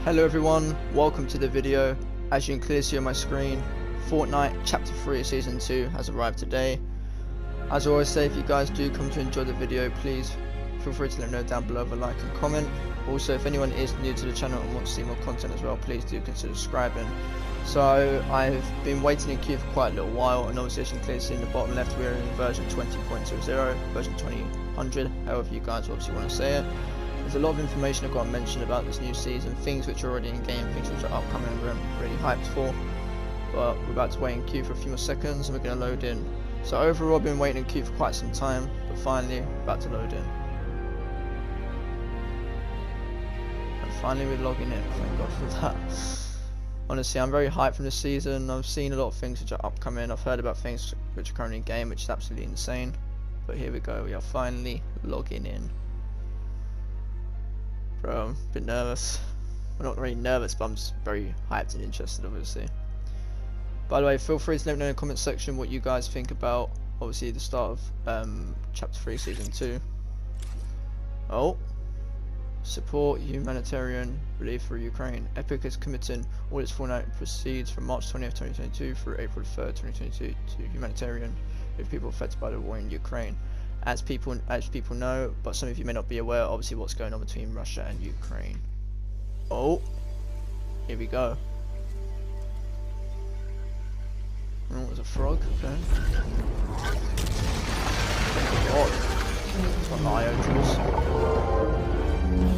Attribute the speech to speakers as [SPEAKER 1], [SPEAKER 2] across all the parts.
[SPEAKER 1] Hello everyone, welcome to the video. As you can clearly see on my screen, Fortnite Chapter 3 of Season 2 has arrived today. As I always say, if you guys do come to enjoy the video, please feel free to let me know down below with a like and comment. Also, if anyone is new to the channel and wants to see more content as well, please do consider subscribing. So, I've been waiting in queue for quite a little while, and obviously as you can clearly see in the bottom left, we're in version 20.00, version 2000, however you guys obviously want to say it. There's a lot of information I've got to mention about this new season, things which are already in game, things which are upcoming and we're really hyped for. But we're about to wait in queue for a few more seconds and we're going to load in. So overall I've been waiting in queue for quite some time, but finally we're about to load in. And finally we're logging in, thank God for that. Honestly, I'm very hyped from this season. I've seen a lot of things which are upcoming, I've heard about things which are currently in game, which is absolutely insane. But here we go, we are finally logging in. Bro, I'm a bit nervous. Well, not really nervous, but I'm just very hyped and interested, obviously. By the way, feel free to let me know in the comment section what you guys think about, obviously, the start of Chapter 3 Season 2. Oh. Support humanitarian relief for Ukraine. Epic is committing all its Fortnite proceeds from March 20th, 2022 through April 3rd, 2022 to humanitarian with people affected by the war in Ukraine. As people know, but some of you may not be aware, obviously what's going on between Russia and Ukraine. Oh, here we go. Oh, there's a frog. Okay. God, it's got IO tools.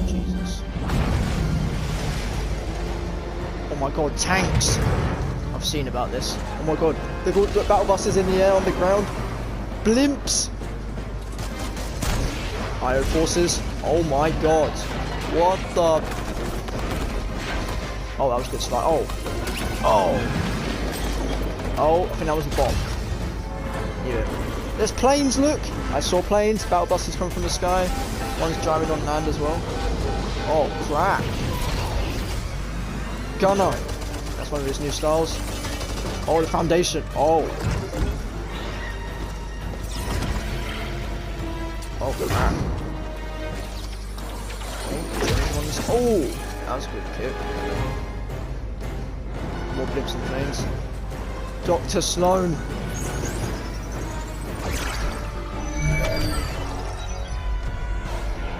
[SPEAKER 1] Jesus. Oh my God, tanks! I've seen about this. Oh my God, they've got battle buses in the air on the ground. Blimps. IO forces. Oh my God. What the? Oh, that was a good start. Oh. Oh. Oh, I think that was a bomb. Yeah. There's planes, look. I saw planes. Battle buses coming from the sky. One's driving on land as well. Oh, crap. Gunner. That's one of his new styles. Oh, the foundation. Oh. Oh, crap. Oh, that was a good kick. More blips and planes. Dr. Sloan.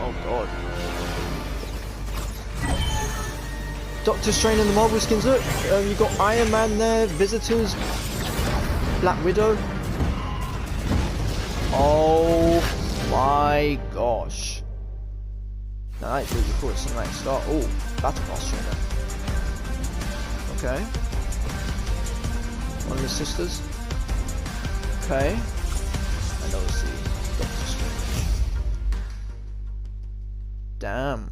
[SPEAKER 1] Oh God. Doctor Strange and the Marvel skins. Look, you got Iron Man there, Visitors, Black Widow. Oh my gosh. Now that is really cool, it's a nice start. Oh, battle pass trainer. Okay. One of the sisters. Okay. And obviously, Doctor Strange. Damn.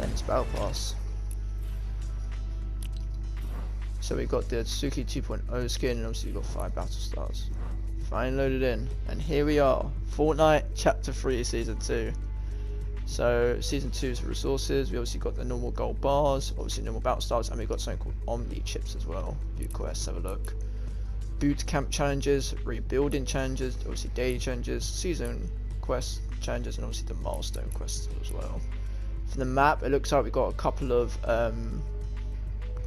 [SPEAKER 1] Let's battle pass. So we got the Tsuki 2.0 skin, and obviously we got 5 battle stars. Finally loaded in, and here we are, Fortnite Chapter 3 Season 2. So Season 2's resources, we obviously got the normal gold bars, obviously normal battle stars, and we've got something called Omni chips as well. View quests, have a look. Boot camp challenges, rebuilding challenges, obviously daily challenges, season quest challenges, and obviously the milestone quests as well. For the map, it looks like we've got a couple of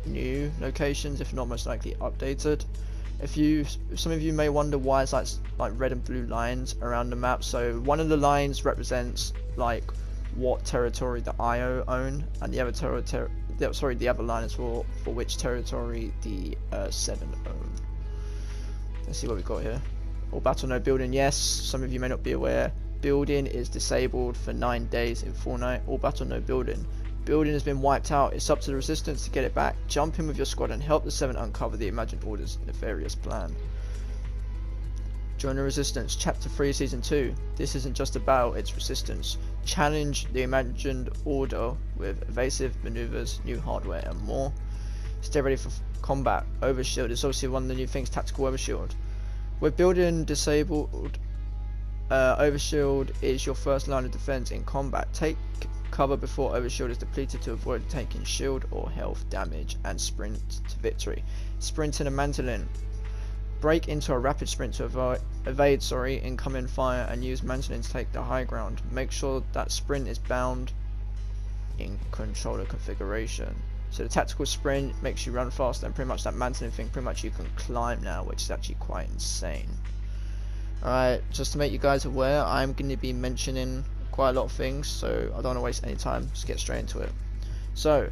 [SPEAKER 1] new locations, if not most likely updated. If some of you may wonder why it's like red and blue lines around the map. So one of the lines represents like what territory the IO own, and the other the other line is for which territory the 7 own. Let's see what we've got here. All battle no building. Yes, some of you may not be aware. Building is disabled for 9 days in Fortnite. All battle no building. Building has been wiped out. It's up to the resistance to get it back. Jump in with your squad and help the 7 uncover the imagined order's nefarious plan. Join the resistance. Chapter 3 Season 2. This isn't just a battle, it's resistance. Challenge the imagined order with evasive maneuvers, new hardware and more. Stay ready for combat. Overshield is obviously one of the new things, tactical overshield. With building disabled, overshield is your first line of defense in combat. Take cover before overshield is depleted to avoid taking shield or health damage and sprint to victory. sprinting and mantling. Break into a rapid sprint to evade incoming fire and use mantling to take the high ground. Make sure that sprint is bound in controller configuration. So the tactical sprint makes you run faster, and pretty much that mantling thing, pretty much you can climb now, which is actually quite insane. Alright, just to make you guys aware, I'm going to be mentioning quite a lot of things, so I don't want to waste any time, just get straight into it. So,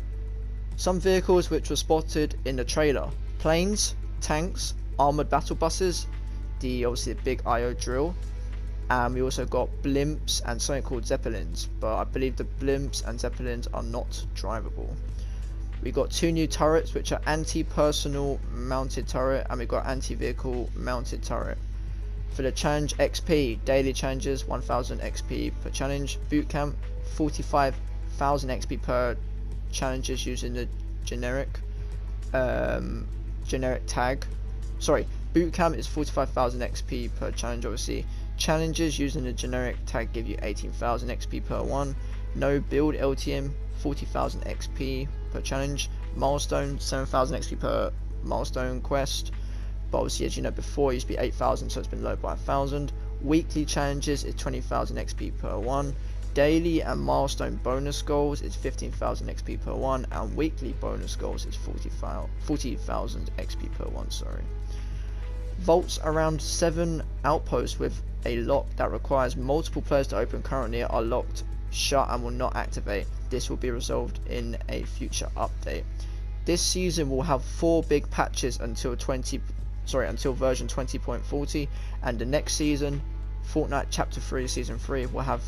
[SPEAKER 1] some vehicles which were spotted in the trailer: planes, tanks, armoured battle buses, obviously the big IO drill, and we also got blimps and something called zeppelins, but I believe the blimps and zeppelins are not drivable. We got 2 new turrets which are anti-personal mounted turret, and we got anti-vehicle mounted turret. For the challenge XP, daily challenges 1000 XP per challenge, bootcamp 45,000 XP per challenges using the generic tag. Sorry, bootcamp is 45,000 XP per challenge. Obviously, challenges using the generic tag give you 18,000 XP per one. No build LTM 40,000 XP per challenge. Milestone 7,000 XP per milestone quest. But obviously, as you know before, it used to be 8,000, so it's been lowered by 1,000. Weekly challenges is 20,000 XP per one. Daily and milestone bonus goals is 15,000 XP per one, and weekly bonus goals is 40,000 XP per one. Sorry. Vaults around 7 outposts with a lock that requires multiple players to open currently are locked shut and will not activate. This will be resolved in a future update. This season will have 4 big patches until version 20.40, and the next season, Fortnite Chapter 3 Season 3, will have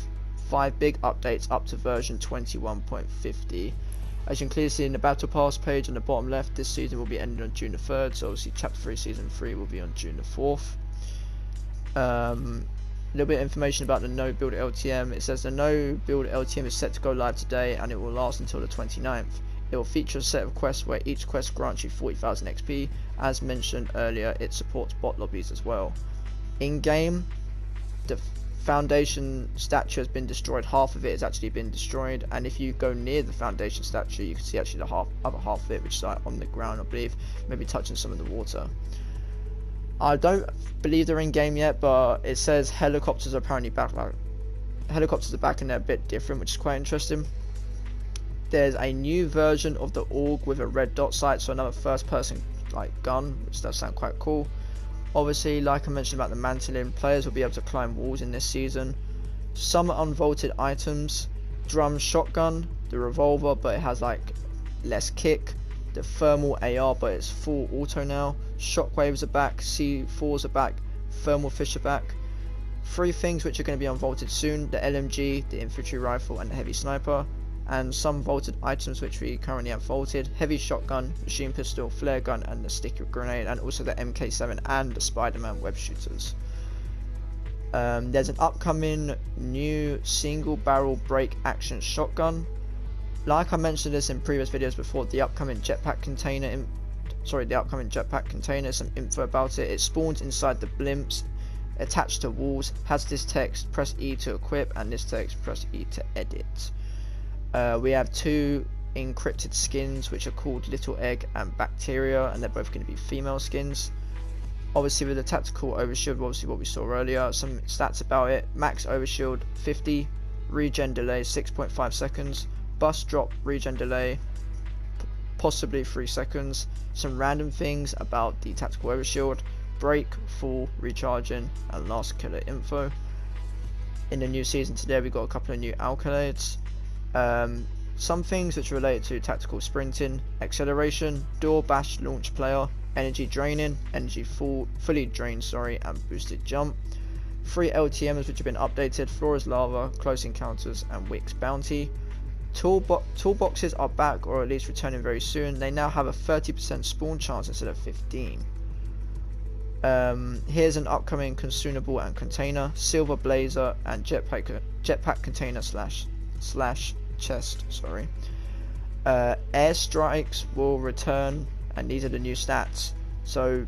[SPEAKER 1] 5 big updates up to version 21.50. As you can clearly see in the Battle Pass page on the bottom left, this season will be ending on June the 3rd, so obviously Chapter 3 Season 3 will be on June the 4th. A little bit of information about the no build LTM. It says the no build LTM is set to go live today, and it will last until the 29th. It will feature a set of quests where each quest grants you 40,000 XP. As mentioned earlier, it supports bot lobbies as well. In game, the foundation statue has been destroyed. Half of it has actually been destroyed, and if you go near the foundation statue, you can see actually the other half of it, which is like on the ground, I believe, maybe touching some of the water. I don't believe they're in game yet, but it says helicopters are apparently back. Like, helicopters are back, and they're a bit different, which is quite interesting. There's a new version of the AUG with a red dot sight, so another first-person gun, which does sound quite cool. Obviously, like I mentioned about the mantling, players will be able to climb walls in this season. Some unvaulted items: drum shotgun, the revolver, but it has less kick. The thermal AR, but it's full auto now. Shockwaves are back, C4s are back, thermal fish are back. 3 things which are going to be unvaulted soon: the LMG, the infantry rifle, and the heavy sniper. And some vaulted items which we currently have vaulted: heavy shotgun, machine pistol, flare gun, and the sticky grenade, and also the MK7 and the Spider-Man web shooters. There's an upcoming new single barrel break action shotgun. Like I mentioned this in previous videos before, the upcoming jetpack container, some info about it. It spawns inside the blimps, attached to walls, has this text: press E to equip, and this text: press E to edit. We have 2 encrypted skins which are called Little Egg and Bacteria, and they're both going to be female skins. Obviously, with the tactical overshield, obviously what we saw earlier, some stats about it: max overshield 50, regen delay 6.5 seconds, bust drop regen delay possibly 3 seconds. Some random things about the tactical overshield: break, fall, recharging, and last killer info. In the new season today, we got a couple of new accolades. Some things which are related to tactical sprinting: acceleration, door bash launch player, energy draining, energy fully drained, and boosted jump. 3 LTMs which have been updated: floor is lava, close encounters, and Wix bounty. Toolboxes are back, or at least returning very soon. They now have a 30% spawn chance instead of 15. Here's an upcoming consumable and container: silver blazer and jetpack container slash chest. Airstrikes will return, and these are the new stats. So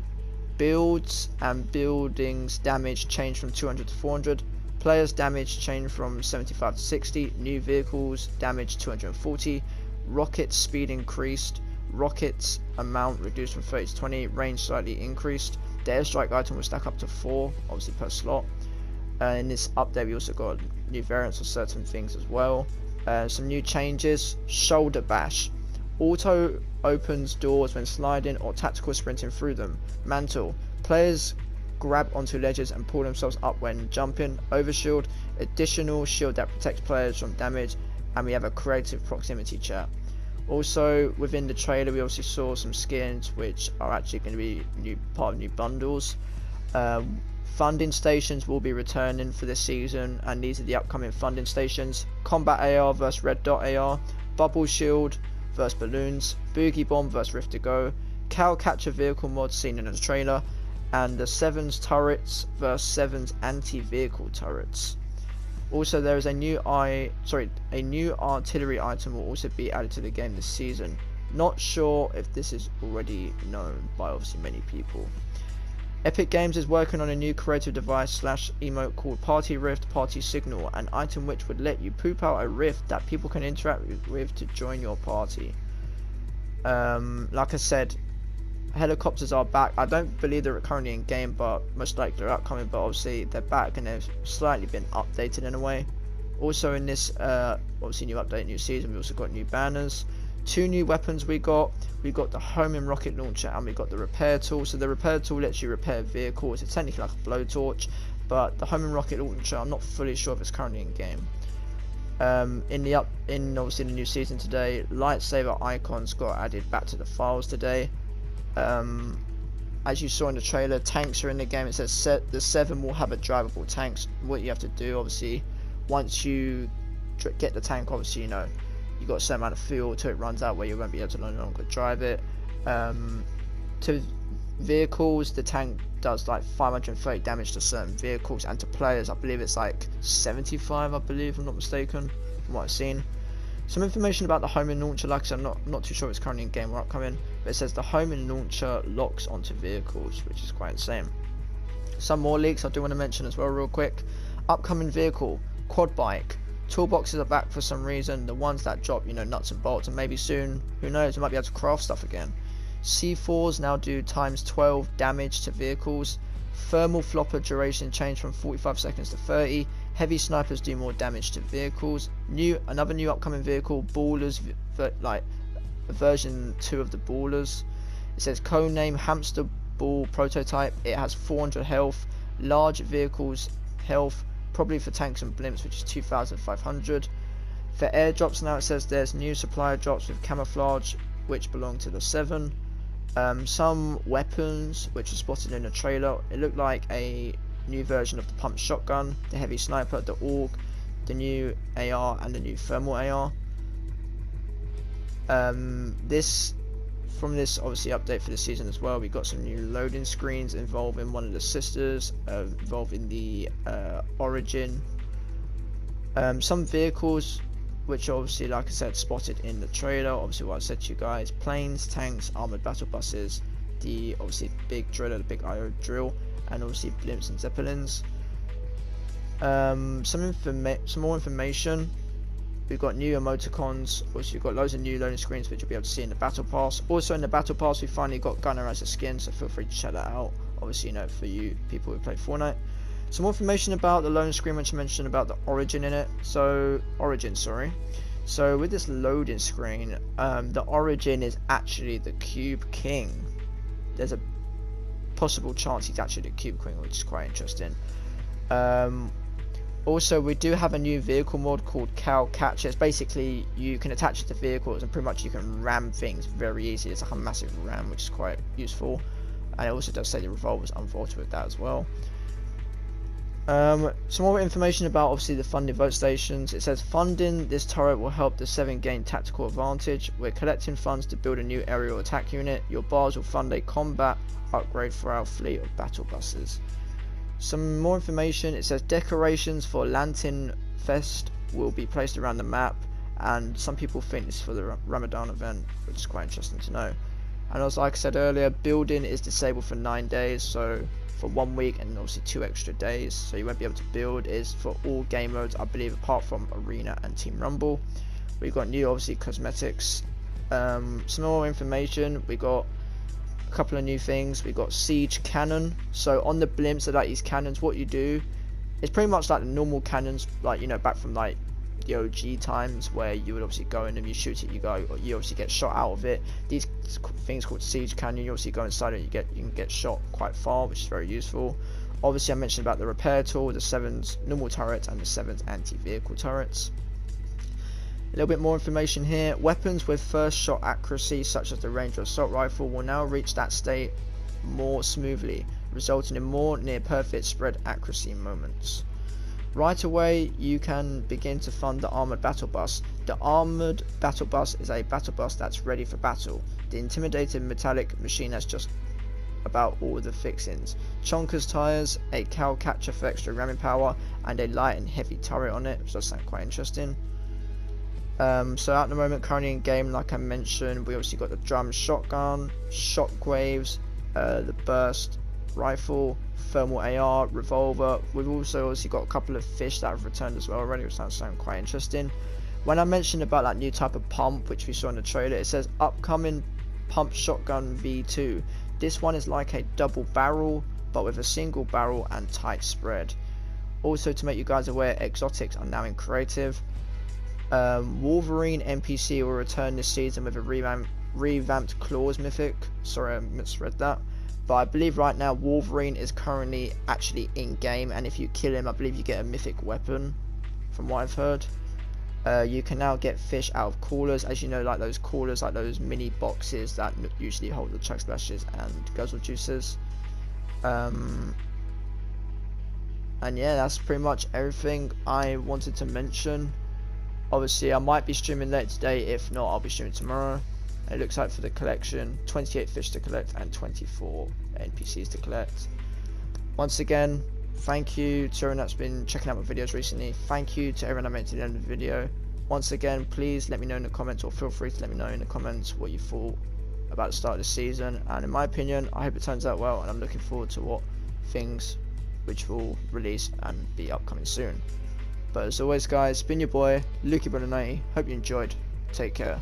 [SPEAKER 1] builds and buildings damage change from 200 to 400. Players damage change from 75 to 60. New vehicles damage 240. Rocket speed increased. rockets amount reduced from 30 to 20, range slightly increased. The airstrike item will stack up to 4, obviously per slot. In this update we also got new variants of certain things as well. Some new changes: shoulder bash, auto opens doors when sliding or tactical sprinting through them. Mantle, players grab onto ledges and pull themselves up when jumping. Overshield, additional shield that protects players from damage, and we have a creative proximity chat. Also within the trailer we also saw some skins which are actually going to be part of new bundles. Funding stations will be returning for this season, and these are the upcoming funding stations: Combat AR vs Red Dot AR, Bubble Shield vs Balloons, Boogie Bomb vs Rift to Go, Cow Catcher vehicle mod seen in the trailer, and the Sevens turrets vs Sevens anti-vehicle turrets. Also there is a new artillery item will also be added to the game this season. Not sure if this is already known by obviously many people. Epic Games is working on a new creative device / emote called Party Rift Party Signal, an item which would let you poop out a rift that people can interact with to join your party. Like I said, helicopters are back. I don't believe they're currently in game, but most likely they're upcoming, but obviously they're back and they've slightly been updated in a way. Also in this obviously new update, new season, we also got new banners. 2 new weapons we got the homing rocket launcher, and we got the repair tool. So the repair tool lets you repair vehicles. It's technically like a blowtorch, but the homing rocket launcher, I'm not fully sure if it's currently in game. In obviously the new season today, lightsaber icons got added back to the files today. As you saw in the trailer, tanks are in the game. It says the 7 will have a drivable tanks. What you have to do, obviously, once you get the tank, obviously, you know, you got a certain amount of fuel till it runs out where you won't be able to no longer drive it. To vehicles, the tank does like 530 damage to certain vehicles, and to players I believe it's like 75, I believe, if I'm not mistaken, from what I've seen. Some information about the homing launcher, like I said, I'm not too sure if it's currently in game or upcoming, but it says the homing launcher locks onto vehicles, which is quite insane. Some more leaks I do want to mention as well real quick. Upcoming vehicle, quad bike. Toolboxes are back for some reason, the ones that drop, you know, nuts and bolts, and maybe soon, who knows, we might be able to craft stuff again. C4s now do times 12 damage to vehicles. Thermal flopper duration changed from 45 seconds to 30. Heavy snipers do more damage to vehicles. Another new upcoming vehicle, ballers, like version 2 of the ballers. It says codename hamster ball prototype. It has 400 health, large vehicles health, probably for tanks and blimps, which is 2,500. For airdrops now, it says there's new supplier drops with camouflage, which belong to the 7. Some weapons which are spotted in the trailer. It looked like a new version of the pump shotgun, the heavy sniper, the AUG, the new AR, and the new thermal AR. From this obviously update for the season as well, we got some new loading screens involving one of the sisters, involving the Origin. Some vehicles which obviously, like I said, spotted in the trailer. Obviously what I said to you guys: planes, tanks, armored battle buses, the obviously big driller, the big IO drill, and obviously blimps and zeppelins. Some more information. We've got new emoticons. Also, you've got loads of new loading screens which you'll be able to see in the battle pass. Also in the battle pass, we finally got Gunner as a skin, so feel free to check that out. Obviously, you know, for you people who play Fortnite. Some more information about the loading screen, which I mentioned about the Origin in it. So with this loading screen, the Origin is actually the Cube King. There's a possible chance he's actually the Cube King, which is quite interesting. Also, we do have a new vehicle mod called Cow Catcher. It's basically, you can attach it to vehicles and pretty much you can ram things very easily. It's like a massive ram, which is quite useful. And it also does say the revolver's unvaulted with that as well. Some more information about obviously the funding vote stations. It says funding this turret will help the 7 gain tactical advantage. We're collecting funds to build a new aerial attack unit. Your bars will fund a combat upgrade for our fleet of battle buses. Some more information. It says decorations for Lantern Fest will be placed around the map, and some people think this is for the Ramadan event, which is quite interesting to know. And as like I said earlier, building is disabled for 9 days, so for 1 week, and obviously 2 extra days, so you won't be able to build. Is for all game modes, I believe, apart from Arena and Team Rumble. We've got new obviously cosmetics Some more information. We got a couple of new things. We got siege cannon. So on the blimps of like these cannons, what you do is pretty much like the normal cannons, like, you know, back from like the OG times, where you would obviously go in and you shoot it, you obviously get shot out of it. These things called siege cannon, you obviously go inside it, you can get shot quite far, which is very useful. Obviously I mentioned about the repair tool, the 7's normal turrets and the 7's anti-vehicle turrets. A little bit more information here. Weapons with first shot accuracy, such as the Ranger assault rifle, will now reach that state more smoothly, resulting in more near perfect spread accuracy moments. Right away, you can begin to fund the Armoured Battle Bus. The Armoured Battle Bus is a battle bus that's ready for battle. The intimidating metallic machine has just about all the fixings. Chonkers tires, a cow catcher for extra ramming power, and a light and heavy turret on it, which does sound quite interesting. So at the moment, currently in game, like I mentioned, we obviously got the drum shotgun, shockwaves, the burst rifle, thermal AR, revolver. We've also obviously got a couple of fish that have returned as well already, which sounds quite interesting. When I mentioned about that new type of pump, which we saw in the trailer, it says upcoming pump shotgun V2. This one is like a double barrel, but with a single barrel and tight spread. Also, to make you guys aware, exotics are now in creative. Wolverine NPC will return this season with a revamped claws mythic. Sorry, I misread that. But I believe right now Wolverine is currently actually in game, and if you kill him, I believe you get a mythic weapon, from what I've heard. You can now get fish out of coolers, as you know, like those coolers, like those mini boxes that usually hold the chug splashes and guzzle juices. And yeah, that's pretty much everything I wanted to mention. Obviously, I might be streaming later today. If not, I'll be streaming tomorrow. It looks like for the collection, 28 fish to collect and 24 NPCs to collect. Once again, thank you to everyone that's been checking out my videos recently. Thank you to everyone that made it to the end of the video. Once again, please let me know in the comments, or feel free to let me know in the comments what you thought about the start of the season. And in my opinion, I hope it turns out well, and I'm looking forward to what things which will release and be upcoming soon. But as always guys, it's been your boy, Lukey Brother 90. Hope you enjoyed. Take care.